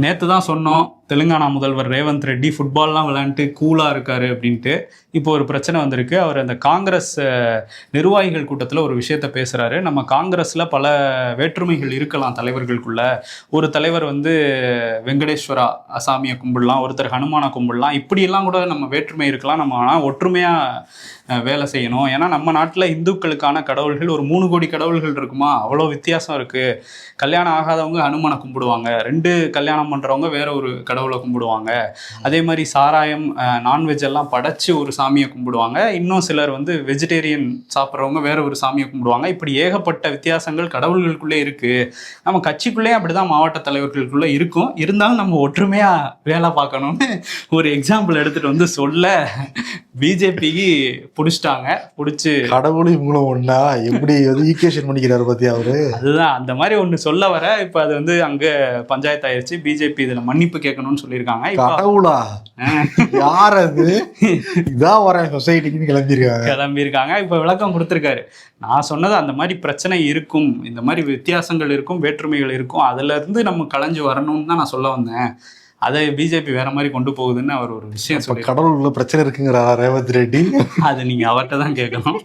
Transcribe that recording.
நேற்று தான் சொன்னோம் தெலுங்கானா முதல்வர் ரேவந்த் ரெட்டி ஃபுட்பால்லாம் விளையாண்டுட்டு கூலாக இருக்காரு அப்படின்ட்டு. இப்போ ஒரு பிரச்சனை வந்திருக்கு. அவர் அந்த காங்கிரஸ் நிர்வாகிகள் கூட்டத்தில் ஒரு விஷயத்த பேசுகிறாரு. நம்ம காங்கிரஸில் பல வேற்றுமைகள் இருக்கலாம் தலைவர்களுக்குள்ள. ஒரு தலைவர் வந்து வெங்கடேஸ்வரா சாமியை கும்பிடலாம், ஒருத்தர் ஹனுமானை கும்பிடலாம், இப்படியெல்லாம் கூட நம்ம வேற்றுமை இருக்கலாம். நம்ம ஆனால் ஒற்றுமையாக வேலை செய்யணும். ஏன்னா நம்ம நாட்டில் இந்துக்களுக்கான கடவுள்கள் ஒரு 3 கோடி கடவுள்கள் இருக்குமா, அவ்வளோ வித்தியாசம் இருக்குது. கல்யாணம் ஆகாதவங்க ஹனுமானை கும்பிடுவாங்க, 2 கல்யாணம் பண்ணுறவங்க வேற ஒரு கடவுளை கும்பிடுவாங்க. அதே மாதிரி சாராயம் நான்வெஜ் எல்லாம் படைச்சு ஒரு சாமியை கும்பிடுவாங்க. இன்னும் சிலர் வந்து வெஜிடேரியன் சாப்பிட்றவங்க வேற ஒரு சாமியை கும்பிடுவாங்க. இப்படி ஏகப்பட்ட வித்தியாசங்கள் கடவுள்களுக்குள்ளே இருக்குது. நம்ம கட்சிக்குள்ளே அப்படிதான் மாவட்ட தலைவர்களுக்குள்ளே இருக்கும். இருந்தாலும் நம்ம ஒற்றுமையாக வேலை பார்க்கணும்னு ஒரு எக்ஸாம்பிள் எடுத்துகிட்டு வந்து சொல்ல பிஜேபிக்கு பிடிச்சிட்டாங்க. பிடிச்சி கடவுளும் இவங்களும் ஒன்றா எப்படி வந்து ஈக்குவேஷன் பண்ணிக்கிறாரு பற்றி அவரு. அதுதான் அந்த மாதிரி ஒன்று சொல்ல வர இப்போ அது வந்து அங்கே பஞ்சாயத்து ஆயிடுச்சு. பிஜேபி இதில் மன்னிப்பு கேட்கணும்னு சொல்லியிருக்காங்க. கடவுளா யார் அது? இதான் வர சொசைட்டிக்குன்னு கிளம்பியிருக்காங்க. இப்போ விளக்கம் கொடுத்துருக்காரு. நான் சொன்னது அந்த மாதிரி பிரச்சனை இருக்கும், இந்த மாதிரி வித்தியாசங்கள் இருக்கும், வேற்றுமைகள் இருக்கும், அதுலேருந்து நம்ம களைஞ்சு வரணும்னு தான் நான் சொல்ல வந்தேன். அதை பிஜேபி வேற மாதிரி கொண்டு போகுதுன்னு அவர் ஒரு விஷயம் சொல்லி. கடவுளுக்குள்ள பிரச்சனை இருக்குங்கிறாரா ரேவந்த் ரெட்டி? அது நீங்க அவர்கிட்ட தான் கேட்கணும்.